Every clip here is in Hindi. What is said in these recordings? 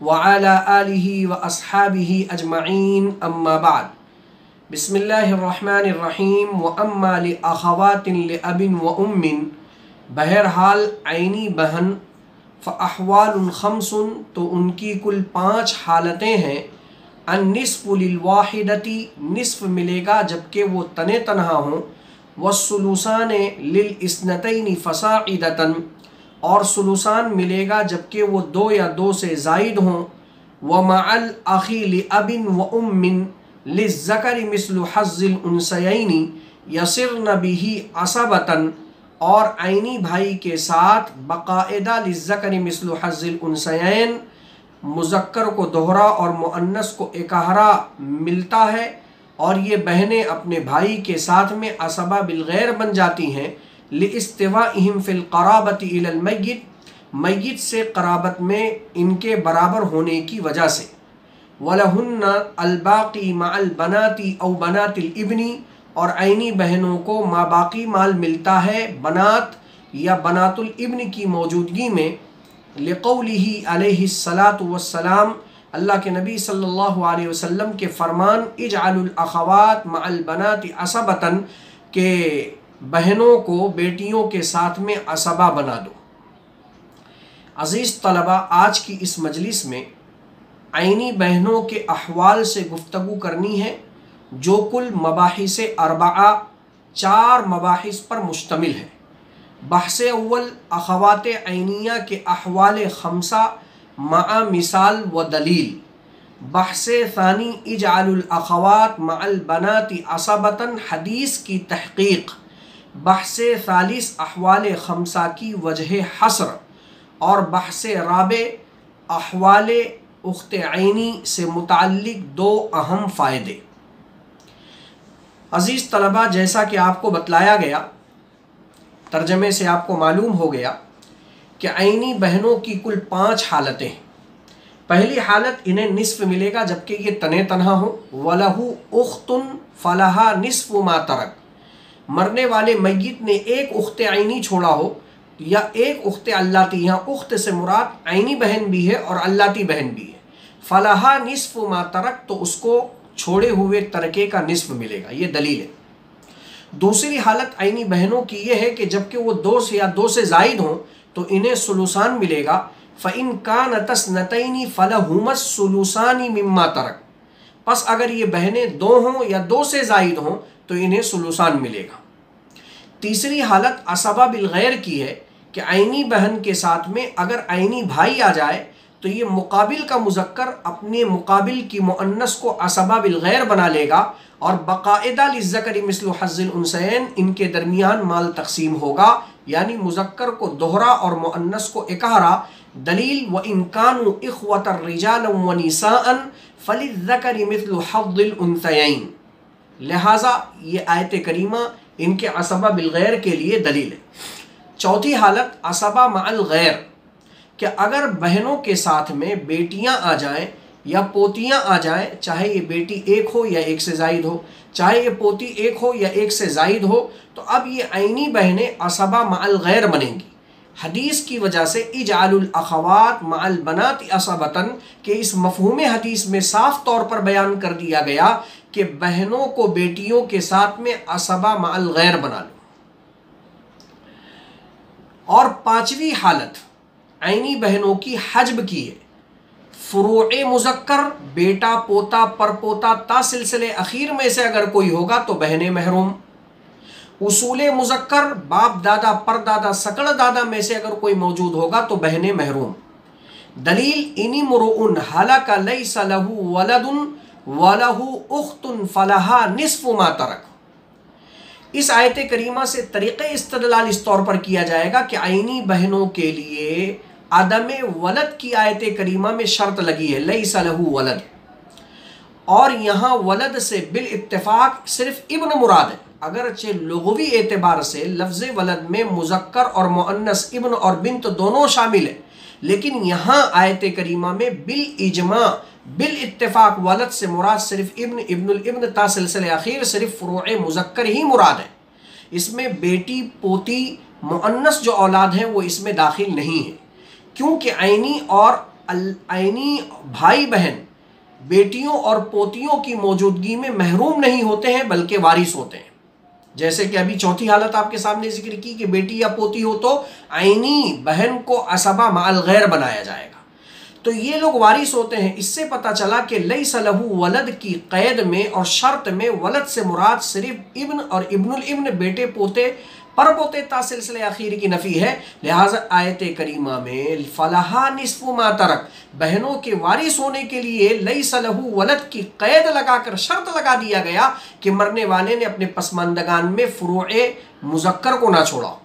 वअला आलिहि व अस्हाबिहि अजमईन अम्मा बाद। बिस्मिल्लाहिर्रहमानिर्रहीम व अम्मा लि अख़वातिन लि अबिन व उम्मिन। बहरहाल आइनी बहन फ़अहवालुन ख़म्सुन, तो उनकी कुल 5 हालतें हैं। अन्निस्फ़ु लिल वाहिदती, निस्फ़ मिलेगा जबकि वो तने तनहा हों। वस्सुलुसान लिल इस्नतैनि फ़साइदतन, और सुलुसान मिलेगा जबकि वो 2 या 2 से ज़ायद हों। व मअल अख़ी लि अबिन व उम्मिन लिज़्ज़करि मिस्लु हज़्ज़िल उन्सयैनि यसिरन बिही असबतन, और आइनी भाई के साथ बकायदा लिज़्ज़करि मिस्लु हज़्ज़िल उन्सयैन, मुज़क्कर को दोहरा और मुअन्नस को इकहरा मिलता है, और ये बहनें अपने भाई के साथ में असबा बिलगैर बन जाती हैं। लिइस्तिवाइहिम फिल क़राबति इलल मय्यित, मय्यित से क़राबत में इनके बराबर होने की वजह से। वलहुन्ना अलबाक़ी मअल बनाती औ बनातिल इब्नी, और आइनी बहनों को माबाकी माल मिलता है बनात या बनातुल इब्न की मौजूदगी में। लिक़ौलिही अलैहिस्सलातु वस्सलाम, अल्लाह के नबी सल्लल्लाहु अलैहि वसल्लम के फरमान, इजअलुल अख़वात मअल बनाति असबतन, के बहनों को बेटियों के साथ में असबा बना दो। अज़ीज़ तलबा, आज की इस मजलिस में आइनी बहनों के अहवाल से गुफ्तगू करनी है, जो कुल मबाहिस अरबआ 4 मबाहिस पर मुश्तमिल है। बहस अव्वल अख़वात आइनिया के अहवाल 5 मआ मिसाल व दलील। बहस सानी इजअलुल अख़वात मअल बनाति असबतन, हदीस की तहक़ीक़। बहस सालिस अहवाल 5 की वजह हस्र, और बहस राबे अहवाल उख्त आइनी से मुताल्लिक़ 2 अहम फ़ायदे। अज़ीज़ तलबा, जैसा कि आपको बतलाया गया, तर्जमे से आपको मालूम हो गया कि आइनी बहनों की कुल 5 हालतें हैं। पहली हालत, इन्हें निस्फ़ मिलेगा जबकि ये तने तनहा हो। वलहु उख्तुन फ़लहा निस्फ़ु मा तरक, मरने वाले मय्यित ने एक उख्त आइनी छोड़ा हो या एक उख्त अल्लाती, यहाँ उख्त से मुराद आइनी बहन भी है और अल्लाती बहन भी है। फ़लहा निस्फ़ु मा तरक, तो उसको छोड़े हुए तरके का निस्फ़ मिलेगा, ये दलील है। दूसरी हालत आइनी बहनों की ये है कि जबकि वो 2 से या 2 से ज़ायद हों तो इन्हें सुलुसान मिलेगा। फ़इन कानतस नतैनी फ़लहुमस सुलुसानी मिम्मा तरक, बस अगर ये बहनें 2 हों या 2 से ज़ायद हों तो इन्हें सुलुसान मिलेगा। तीसरी हालत असबा बिलगैर की है कि आइनी बहन के साथ में अगर आइनी भाई आ जाए तो ये मुकाबिल का मुज़क्कर अपने मुकाबिल की मुअन्नस को असबा बिलगैर बना लेगा, और बकायदा लिज़्ज़करि मिस्लु हज़्ज़िल उन्सयैन, इनके दरमियान माल तक़सीम होगा, यानी मुज़क्कर को दोहरा और मुअन्नस को इकहरा। दलील, व इन कानू इख़्वतर रिजालन व निसाअन फ़लिज़्ज़करि मिस्लु हज़्ज़िल उन्सयैन। लिहाजा ये आयत करीमा इनके असबा बिलगैर के लिए दलील है। चौथी हालत असबा मअल गैर, कि अगर बहनों के साथ में बेटियां आ जाएं या पोतियां आ जाएं, चाहे ये बेटी एक हो या 1 से ज़ायद हो, चाहे ये पोती एक हो या 1 से ज़ायद हो, तो अब ये आइनी बहनें असबा मअल गैर बनेंगी। हदीस की वजह से इजअलुल अख़वात मअल बनाति असबतन के इस मफ़हूम हदीस में साफ़ तौर पर बयान कर दिया गया कि बहनों को बेटियों के साथ में असबा मअल गैर बना लो। और 5वीं हालत आइनी बहनों की हज्ब की है। फ़ुरूए मुज़क्कर, बेटा पोता परपोता ता सिलसिले अखीर में से अगर कोई होगा तो बहने महरूम। उसूले मुज़क्कर, बाप दादा परदादा सकड़ दादा में से अगर कोई मौजूद होगा तो बहने महरूम। दलील, इनी मुरुउन हलका लैसा लहू वलदुन वलहू उख्तुन फ़लहा निस्फ़ु मा तरक। इस आयत करीमा से तरीक़े इस्तदलाल इस तौर पर किया जाएगा कि आइनी बहनों के लिए आदम वलद की आयत करीमा में शर्त लगी है, लैसा लहू वलद, और यहाँ वलद से बिल इत्तेफाक सिर्फ इब्न मुराद है। अगरचे लुग़वी एतबार से लफ्ज़ वलद में मुज़क्कर और मुअन्नस इब्न और बिन्त दोनों शामिल है, लेकिन यहाँ आयत करीमा में बिल इजमा बिल इत्तेफाक वलद से मुराद सिर्फ इब्न, इब्नुल इब्न ता सिलसिले आखिर सिर्फ फ़ुरूए मुज़क्कर ही मुराद है। इसमें बेटी पोती मुअन्नस जो औलाद हैं वो इसमें दाखिल नहीं है, क्योंकि आइनी और आइनी भाई बहन बेटियों और पोतियों की मौजूदगी में महरूम नहीं होते हैं बल्कि वारिस होते हैं। जैसे कि अभी चौथी हालत आपके सामने जिक्र की कि बेटी या पोती हो तो आइनी बहन को असबा माल गैर बनाया जाएगा, तो ये लोग वारिस होते हैं। इससे पता चला कि लैसा लहू वलद की कैद में और शर्त में वलद से मुराद सिर्फ इब्न और इब्नुल इब्न बेटे पोते पर पोते ता सिलसिले आखिर की नफ़ी है। लिहाजा आयत करीमा में फलाहा निस्फु मा तरक बहनों के वारिस होने के लिए लैसा लहू वलद की कैद लगाकर शर्त लगा दिया गया कि मरने वाले ने अपने पसमानदगान में फ़ुरूए मुज़क्कर को ना छोड़ा।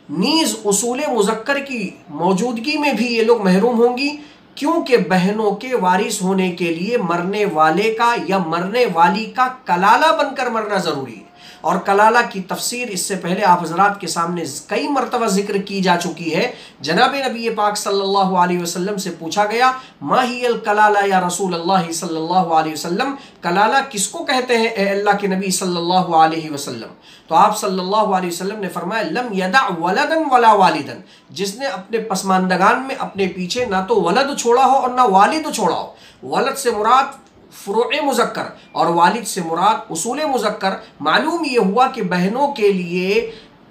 नीज़ उसूल मुज़क्कर की मौजूदगी में भी ये लोग महरूम होंगी, क्योंकि बहनों के वारिस होने के लिए मरने वाले का या मरने वाली का कलाला बनकर मरना ज़रूरी है। और कलाला की तफसीर इससे पहले आप हज़रात के सामने कई मरतबा जिक्र की जा चुकी है। जनाब नबी पाक सल्लल्लाहु अलैहि वसल्लम से पूछा गया, मा हियल कलाला या रसूल अल्लाह सल्लल्लाहु अलैहि वसल्लम, कलाला किसको कहते हैं ए अल्लाह के नबी सल्लल्लाहु अलैहि वसल्लम? तो आप सल्लल्लाहु अलैहि वसल्लम ने फरमाया, लम यदा वलदन वला वालिदन, जिसने अपने पसमानदगान में अपने पीछे ना तो वलद छोड़ा हो और ना वालिद छोड़ा हो। वलद से मुराद फ़ुरूए मुज़क्कर और वालिद से मुराद उसूल मुज़क्कर। मालूम ये हुआ कि बहनों के लिए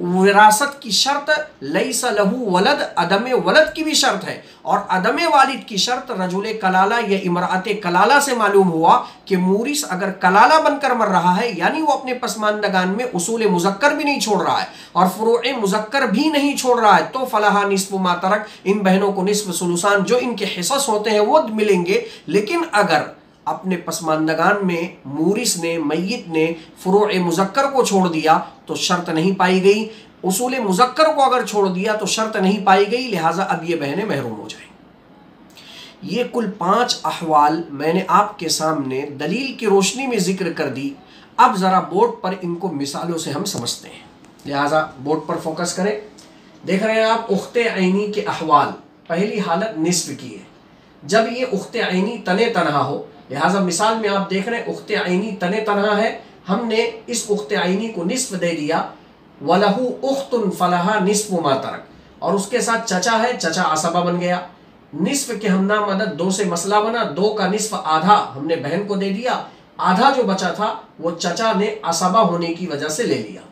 विरासत की शर्त लैसा लहू वलद, अदम वलद की भी शर्त है, और अदम वालिद की शर्त रजुल कलाला या इमरात कलाला से मालूम हुआ कि मूरिस अगर कलाला बनकर मर रहा है, यानी वो अपने पसमानदगान में उसूल मुज़क्कर भी नहीं छोड़ रहा है और फ़ुरूए मुज़क्कर भी नहीं छोड़ रहा है, तो फलाहा निस्फ़ु मा तरक, इन बहनों को निस्फ़ सुलुसान जो इनके हिस्स होते हैं वो मिलेंगे। लेकिन अगर अपने पसमानदगान में मूरिस ने, मय्यत ने फ़ुरूए मुज़क्कर को छोड़ दिया तो शर्त नहीं पाई गई, उसूल मुज़क्कर को अगर छोड़ दिया तो शर्त नहीं पाई गई, लिहाजा अब ये बहनें महरूम हो जाएंगी। ये कुल 5 अहवाल मैंने आपके सामने दलील की रोशनी में जिक्र कर दी। अब ज़रा बोर्ड पर इनको मिसालों से हम समझते हैं, लिहाजा बोर्ड पर फोकस करें। देख रहे हैं आप उख्ते आइनी के अहवाल। पहली हालत निस्फ़ की है, जब ये उख्ते आइनी तने तनहा हो, लिहाजा मिसाल में आप देख रहे हैं उख्ते आइनी तने तनहा है, हमने इस उख्ते आइनी को निस्फ़ दे दिया, वलहू उख्तुन फलहा निस्फ़ु मा तरक, और उसके साथ चचा है, चचा असबा बन गया। निस्फ़ के हमना मदद 2 से मसला बना, 2 का निस्फ़ आधा हमने बहन को दे दिया, आधा जो बचा था वो चचा ने असबा होने की वजह से ले लिया।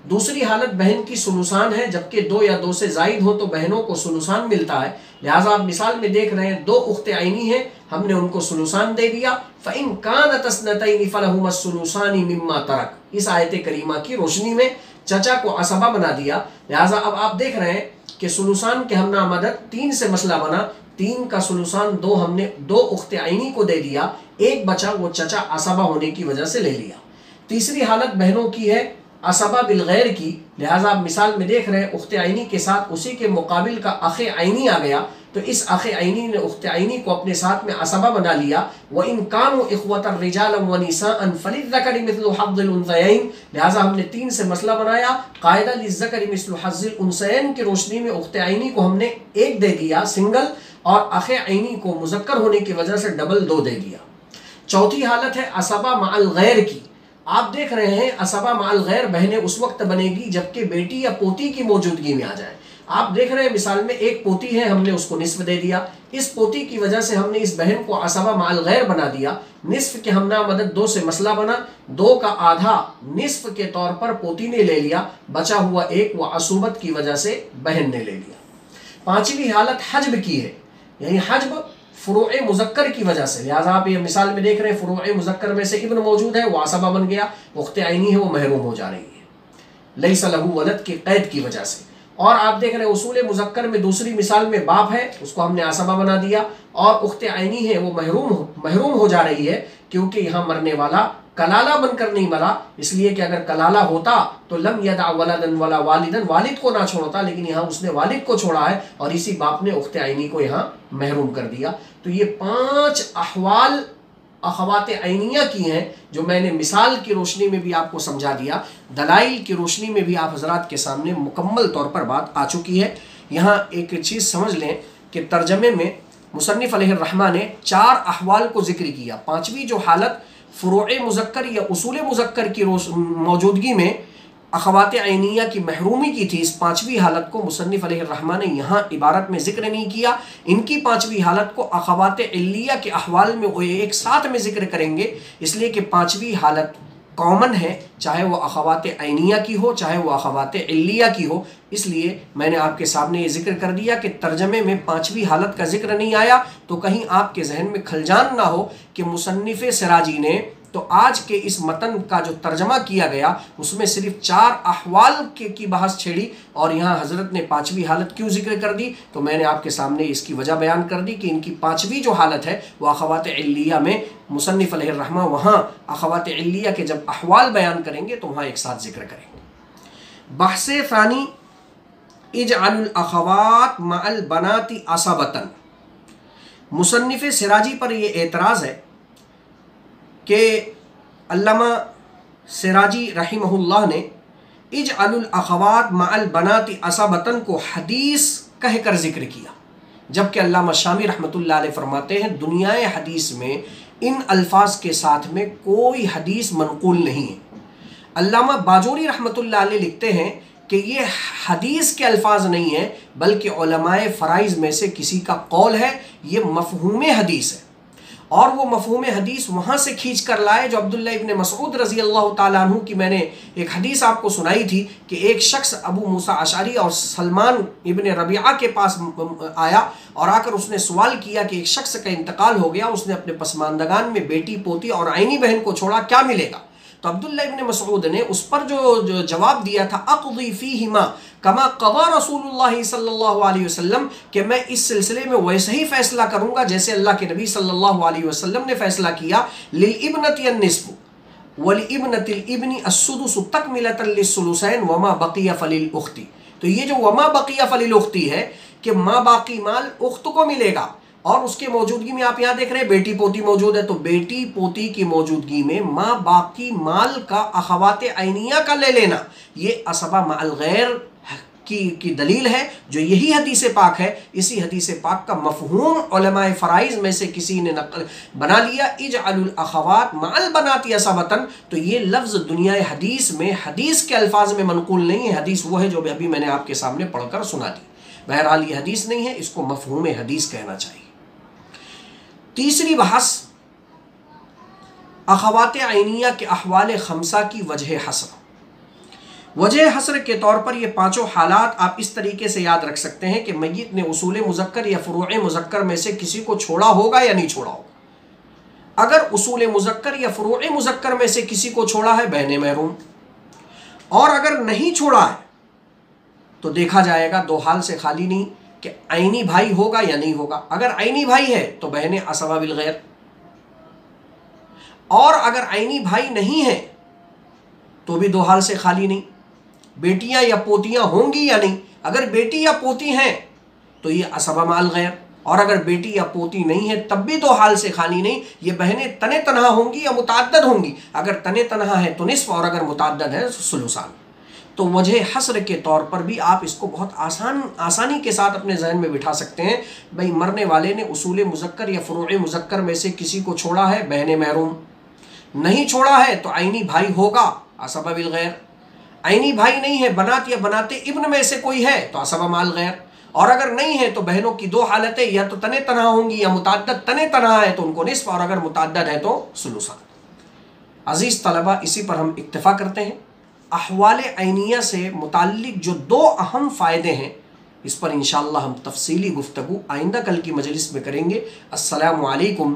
दूसरी हालत बहन की सुलुसान है, जबकि 2 या 2 से ज़ायद हो तो बहनों को सुलुसान मिलता है। लिहाजा आप मिसाल में देख रहे हैं 2 उख्ते आइनी हैं, हमने उनको सुलुसान दे दिया। फ़इन कानत अस्नतैनि फलहुमा सुलुसानी मिम्मा तरक, इस आयत करीमा की रोशनी में चचा को असबा बना दिया। लिहाजा अब आप देख रहे हैं कि सुलुसान के हमना मदद 3 से मसला बना, 3 का सुलुसान 2 हमने 2 उख्ते आइनी को दे दिया, 1 बचा वो चचा असबा होने की वजह से ले लिया। तीसरी हालत बहनों की है असबा बिल गैर की, लिहाजा आप मिसाल में देख रहे हैं उख्ते आइनी के साथ उसी के मुकाबिल का अखे आइनी आ गया, तो इस अखे आइनी ने उख्ते आइनी को अपने साथ में असबा बना लिया। व इन कानू इख्वतन रिजालन व निसाअन फलिज़्ज़करि मिस्लु हज़्ज़िल उन्सयैन, लिहाजा हमने 3 से मसला बनाया, कायदा लिज़्ज़करि मिस्लु हज़्ज़िल उन्सयैन की रोशनी में उख्ते आइनी को हमने 1 दे दिया सिंगल, और अखे आइनी को मुज़क्कर होने की वजह से डबल 2 दे दिया। चौथी हालत है असबा माअल गैर की। आप देख रहे हैं असबा माअल गैर बहनें उस वक्त बनेगी जबकि बेटी या पोती की मौजूदगी में आ जाए। आप देख रहे हैं मिसाल में एक पोती है, हमने उसको निस्फ़ दे दिया, इस पोती की वजह से हमने इस बहन को असबा माअल गैर बना दिया। निस्फ़ के हमना मदद 2 से मसला बना, 2 का आधा निस्फ़ के तौर पर पोती ने ले लिया, बचा हुआ 1 व असुबत की वजह से बहन ने ले लिया। पांचवी हालत हजब की है, यानी हजब फ़ुरूए मुज़क्कर की वजह से। लिहाजा आप ये मिसाल में देख रहे हैं फ़ुरूए मुज़क्कर में से इब्न मौजूद है, वो असबा बन गया, उख्ते आइनी है वो महरूम हो जा रही है लैसा लहू वलद की क़ैद की वजह से। और आप देख रहे हैं उसूल मुज़क्कर में दूसरी मिसाल में बाप है, उसको हमने असबा बना दिया, और उख्ते आइनी है वो महरूम हो जा रही है, क्योंकि यहाँ मरने वाला कलाला बनकर नहीं मरा, इसलिए कि अगर कलाला होता तो लम यदा वलदन वला वालिदन, वालिद को ना छोड़ता, लेकिन यहाँ उसने वालिद को छोड़ा है और इसी बाप ने उख्ते आइनी को यहाँ महरूम कर दिया। तो ये 5 अहवाल अखवात ऐनिया की हैं, जो मैंने मिसाल की रोशनी में भी आपको समझा दिया, दलाइल की रोशनी में भी आप हजरात के सामने मुकम्मल तौर पर बात आ चुकी है। यहाँ एक चीज़ समझ लें कि तर्जमे में मुसन्निफ़ अलैहिर्रहमा ने 4 अहवाल को जिक्र किया। 5वीं जो हालत फ़ुरूए मुज़क्कर या उसूल मुज़क्कर की मौजूदगी में अखवात ऐनिया की महरूमी की थी, इस 5वीं हालत को मुसन्निफ़ अलैहिर्रहमा ने यहाँ इबारत में ज़िक्र नहीं किया। इनकी 5वीं हालत को अखवात इल्लिया के अहवाल में वो एक साथ में ज़िक्र करेंगे, इसलिए कि 5वीं हालत कॉमन है, चाहे वो अखवात ऐनिया की हो चाहे वो अखवात इल्लिया की हो। इसलिए मैंने आपके सामने ये जिक्र कर दिया कि तर्जमे में 5वीं हालत का जिक्र नहीं आया तो कहीं आपके जहन में खलजान ना हो कि मुसन्निफ़ सिराजी ने तो आज के इस मतन का जो तर्जमा किया गया उसमें सिर्फ 4 अहवाल की बहस छेड़ी और यहाँ हज़रत ने 5वीं हालत क्यों जिक्र कर दी। तो मैंने आपके सामने इसकी वजह बयान कर दी कि इनकी 5वीं जो हालत है वह अखवात इल्लिया में मुसन्निफ़ अलैहिर्रहमा वहाँ अखवात इल्लिया के जब अहवाल बयान करेंगे तो वहाँ एक साथ जिक्र करेंगे। बहसे फ़ानी इजअलुल अखवात मअल बनाती असबतन। मुसन्निफ़ सिराजी पर यह एतराज़ है कि अल्लामा सिराजी रहिमहुल्लाह ने इजअलुल अखवात मअल बनाती असबतन को हदीस कहकर जिक्र किया, जबकि अल्लामा शामी रहमतुल्लाह अलैह फरमाते हैं दुनियाए हदीस में इन अल्फाज के साथ में कोई हदीस मनकूल नहीं है। अल्लामा बाजूरी रहमतुल्लाह अलैह लिखते हैं कि ये हदीस के अल्फाज नहीं है बल्कि उलमाए फ़राइज़ में से किसी का कौल है, ये मफ़हूम हदीस है। और वो मफ़हूम हदीस वहाँ से खींच कर लाए जो अब्दुल्लाह इब्न मसऊद रज़ी अल्लाह ताला अन्हु की मैंने एक हदीस आपको सुनाई थी कि एक शख्स अबू मूसा अशअरी और सलमान इब्न रबिया के पास आया और आकर उसने सवाल किया कि एक शख्स का इंतकाल हो गया, उसने अपने पसमानदगान में बेटी पोती और आइनी बहन को छोड़ा, क्या मिलेगा। तो अब्दुल्लाह इब्न मसऊद ने उस पर जो जवाब दिया था अक़दी फ़ीहिमा कमा क़ज़ा रसूलुल्लाह सल्लल्लाहु अलैहि वसल्लम, कि मैं इस सिलसिले में वैसे ही फ़ैसला करूँगा जैसे अल्लाह के नबी सल्लल्लाहु अलैहि वसल्लम ने फ़ैसला किया। लिल इब्नति अन्निस्फ़ु वल इब्नतिल इब्नि अस्सुदुसु तकमिलतन लिस्सुलुसैन वमा बक़िया फ़लिल उख़्ती। तो ये जो वमा बक़िया फ़लिल उख़्ती है कि माँ बाकी माल उख्त को मिलेगा और उसके मौजूदगी में आप यहाँ देख रहे हैं बेटी पोती मौजूद है, तो बेटी पोती की मौजूदगी में माँ बाकी माल का अखवात ऐनिया का ले लेना ये असबा मअल गैर की दलील है, जो यही हदीस पाक है। इसी हदीस पाक का मफहूम उलमाए फ़राइज़ में से किसी ने नकल बना लिया इजअलुल अखवात मअल बनाती असबतन। तो ये लफ्ज़ दुनिया हदीस में हदीस के अल्फाज में मनकूल नहीं है, हदीस वो है जो अभी मैंने आपके सामने पढ़कर सुना दी। बहरहाल ये हदीस नहीं है, इसको मफहूम हदीस कहना चाहिए। तीसरी बहस अखवात ऐनिया के अहवाल खमसा की वजह हसर। वजह हसर के तौर पर ये 5 हालात आप इस तरीके से याद रख सकते हैं कि मय्यत ने उसूल मुज़क्कर या फ़ुरूए मुज़क्कर में से किसी को छोड़ा होगा या नहीं छोड़ा होगा। अगर उसूल मुज़क्कर या फ़ुरूए मुज़क्कर में से किसी को छोड़ा है बहने महरूम, और अगर नहीं छोड़ा है तो देखा जाएगा 2 हाल से खाली नहीं कि आइनी भाई होगा या नहीं होगा। अगर आइनी भाई है तो बहने असबा बिल गैर, और अगर आइनी भाई नहीं है तो भी 2 हाल से खाली नहीं, बेटियां या पोतियां होंगी या नहीं। अगर बेटी या पोती हैं तो ये असबा माल गैर, और अगर बेटी या पोती नहीं है तब भी 2 हाल से खाली नहीं, ये बहनें तने तनहा होंगी या मुताद्दद होंगी। अगर तने तनहा है तो निस्फ और अगर मुताद्दद है तो सुलुसान। तो वजह हसर के तौर पर भी आप इसको बहुत आसानी के साथ अपने जहन में बिठा सकते हैं। भाई मरने वाले ने उसूल मुज़क्कर या फ़ुरूए मुज़क्कर में से किसी को छोड़ा है बहने महरूम, नहीं छोड़ा है तो आइनी भाई होगा असबा बिल गैर, आइनी भाई नहीं है बनात या बनाते इब्न में से कोई है तो असबा माल गैर, और अगर नहीं है तो बहनों की 2 हालतें या तो तने तनहा होंगी या मुताद्दद। तने तनहा है तो उनको निस्फ और अगर मुताद्दद है तो सुलुसान। अजीज़ तलबा, इसी पर हम इक्तफ़ा करते हैं। अहवाल ऐनिया से मुताल्लिक जो 2 अहम फ़ायदे हैं इस पर इंशाअल्लाह हम तफसीली गुफ्तगू आइंदा कल की मजलिस में करेंगे। अस्सलामु अलैकुम